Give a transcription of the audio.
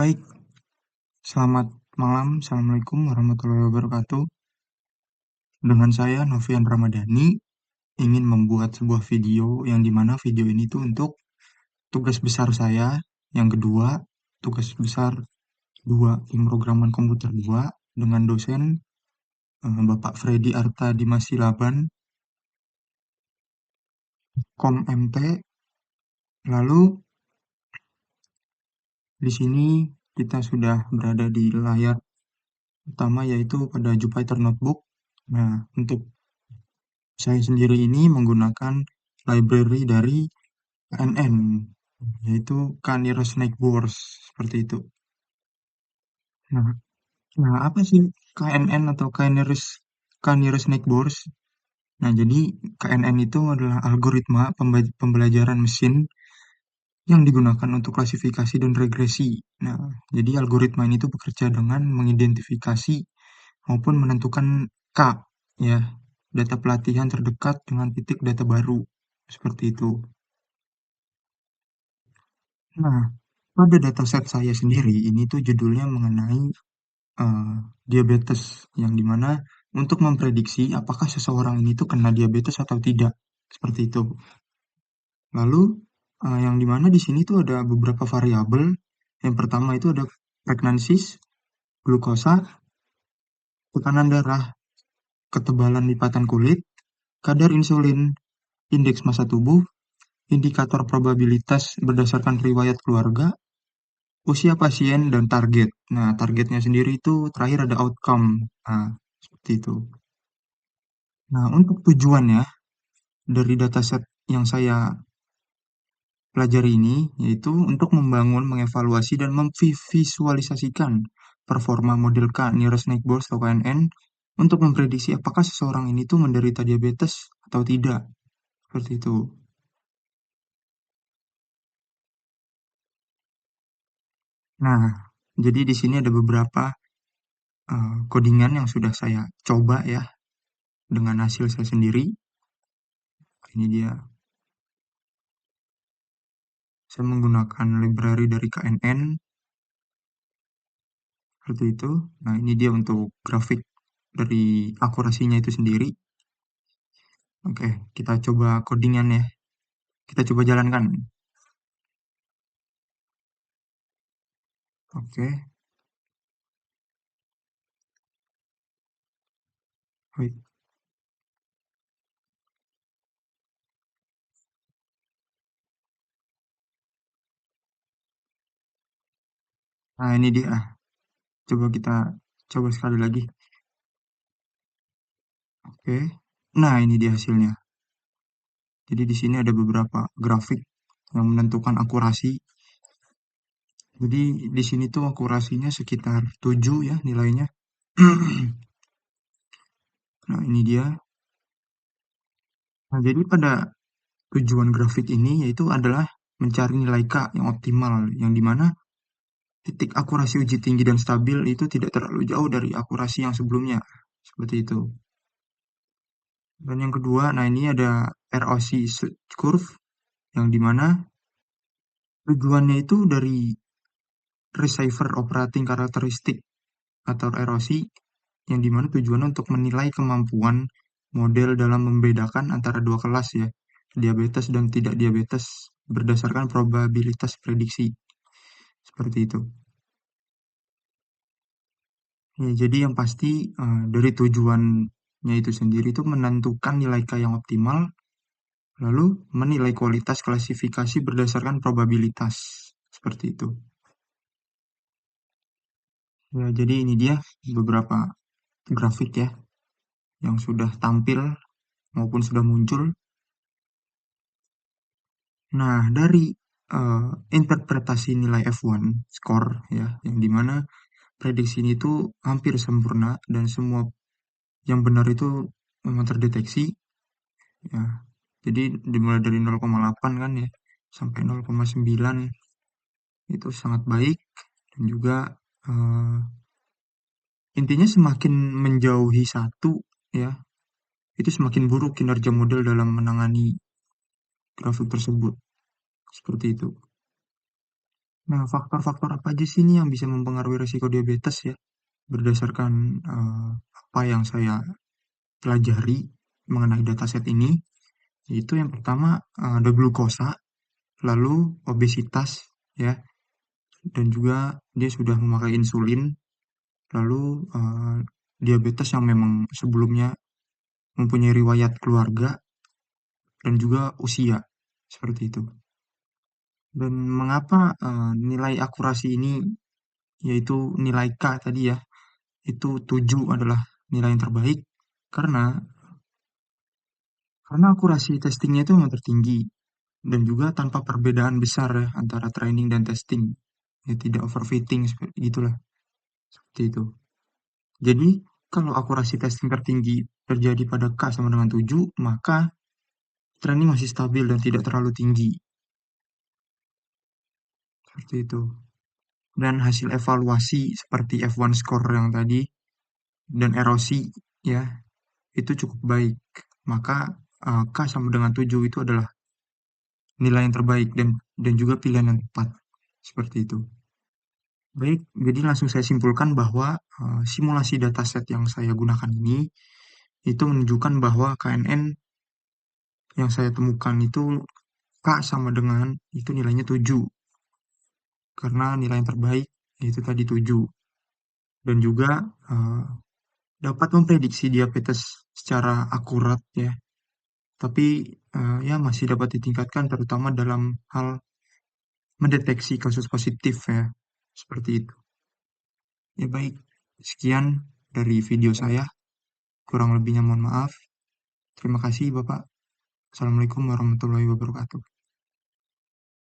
Baik, selamat malam. Assalamualaikum warahmatullahi wabarakatuh. Dengan saya, Novian Ramadhani, ingin membuat sebuah video yang dimana video ini tuh untuk tugas besar saya. Yang kedua, tugas besar 2 pemrograman komputer 2 dengan dosen Bapak Freddy Arta Dimasilaban, Kom MT. Lalu di sini kita sudah berada di layar utama yaitu pada Jupyter Notebook. Nah, untuk saya sendiri ini menggunakan library dari KNN, yaitu Canary Snakeboards, seperti itu. Nah, apa sih KNN atau Canary Snakeboards? Nah, jadi KNN itu adalah algoritma pembelajaran mesin yang digunakan untuk klasifikasi dan regresi. Nah, jadi algoritma ini tuh bekerja dengan mengidentifikasi maupun menentukan K, ya, data pelatihan terdekat dengan titik data baru, seperti itu. Nah, pada dataset saya sendiri ini tuh judulnya mengenai eh, diabetes, yang dimana untuk memprediksi apakah seseorang ini tuh kena diabetes atau tidak, seperti itu. Lalu yang dimana di sini tuh ada beberapa variabel. Yang pertama itu ada pregnancies, glukosa, tekanan darah, ketebalan lipatan kulit, kadar insulin, indeks massa tubuh, indikator probabilitas berdasarkan riwayat keluarga, usia pasien, dan target. Nah, targetnya sendiri itu terakhir ada outcome. Nah, seperti itu. Nah, untuk tujuannya dari dataset yang saya pelajari ini, yaitu untuk membangun, mengevaluasi, dan memvisualisasikan performa model K nearest neighbor atau KNN untuk memprediksi apakah seseorang ini tuh menderita diabetes atau tidak. Seperti itu. Nah, jadi di sini ada beberapa codingan yang sudah saya coba ya dengan hasil saya sendiri. Ini dia. Saya menggunakan library dari KNN seperti itu. Nah, ini dia untuk grafik dari akurasinya itu sendiri. Oke, kita coba codingan ya. Kita coba jalankan. Oke, baik. Nah, ini dia. Coba kita coba sekali lagi. Oke. Nah, ini dia hasilnya. Jadi di sini ada beberapa grafik yang menentukan akurasi. Jadi di sini tuh akurasinya sekitar 7 ya nilainya. Nah, ini dia. Nah, jadi pada tujuan grafik ini yaitu adalah mencari nilai K yang optimal, yang dimana titik akurasi uji tinggi dan stabil itu tidak terlalu jauh dari akurasi yang sebelumnya. Seperti itu. Dan yang kedua, nah ini ada ROC curve, yang dimana tujuannya itu dari receiver operating karakteristik atau ROC, yang dimana tujuannya untuk menilai kemampuan model dalam membedakan antara dua kelas ya, diabetes dan tidak diabetes berdasarkan probabilitas prediksi. Seperti itu. Ya, jadi yang pasti dari tujuannya itu sendiri itu menentukan nilai K yang optimal, lalu menilai kualitas klasifikasi berdasarkan probabilitas. Seperti itu. Ya, jadi ini dia beberapa grafik ya yang sudah tampil maupun sudah muncul. Nah, dari interpretasi nilai F1 score ya, yang dimana prediksi ini tuh hampir sempurna dan semua yang benar itu memang terdeteksi ya. Jadi dimulai dari 0,8 kan ya sampai 0,9 itu sangat baik, dan juga eh, intinya semakin menjauhi satu ya, itu semakin buruk kinerja model dalam menangani grafik tersebut. Seperti itu. Nah, faktor-faktor apa aja sih nih yang bisa mempengaruhi risiko diabetes ya? Berdasarkan apa yang saya pelajari mengenai dataset ini, yaitu yang pertama ada glukosa, lalu obesitas ya, dan juga dia sudah memakai insulin, lalu diabetes yang memang sebelumnya mempunyai riwayat keluarga, dan juga usia, seperti itu. Dan mengapa nilai akurasi ini, yaitu nilai K tadi ya, itu 7 adalah nilai yang terbaik, karena akurasi testingnya itu memang tertinggi, dan juga tanpa perbedaan besar ya antara training dan testing. Ya tidak overfitting seperti itulah, seperti itu. Jadi kalau akurasi testing tertinggi terjadi pada K sama dengan 7, maka training masih stabil dan tidak terlalu tinggi, seperti itu. Dan hasil evaluasi seperti F1 score yang tadi dan erosi ya, itu cukup baik. Maka K sama dengan 7 itu adalah nilai yang terbaik dan juga pilihan yang tepat. Seperti itu. Baik, jadi langsung saya simpulkan bahwa simulasi dataset yang saya gunakan ini itu menunjukkan bahwa KNN yang saya temukan itu K sama dengan itu nilainya 7 karena nilai yang terbaik yaitu tadi 7 dan juga eh, dapat memprediksi diabetes secara akurat ya. Tapi ya masih dapat ditingkatkan terutama dalam hal mendeteksi kasus positif ya. Seperti itu. Ya baik, sekian dari video saya. Kurang lebihnya mohon maaf. Terima kasih Bapak. Assalamualaikum warahmatullahi wabarakatuh.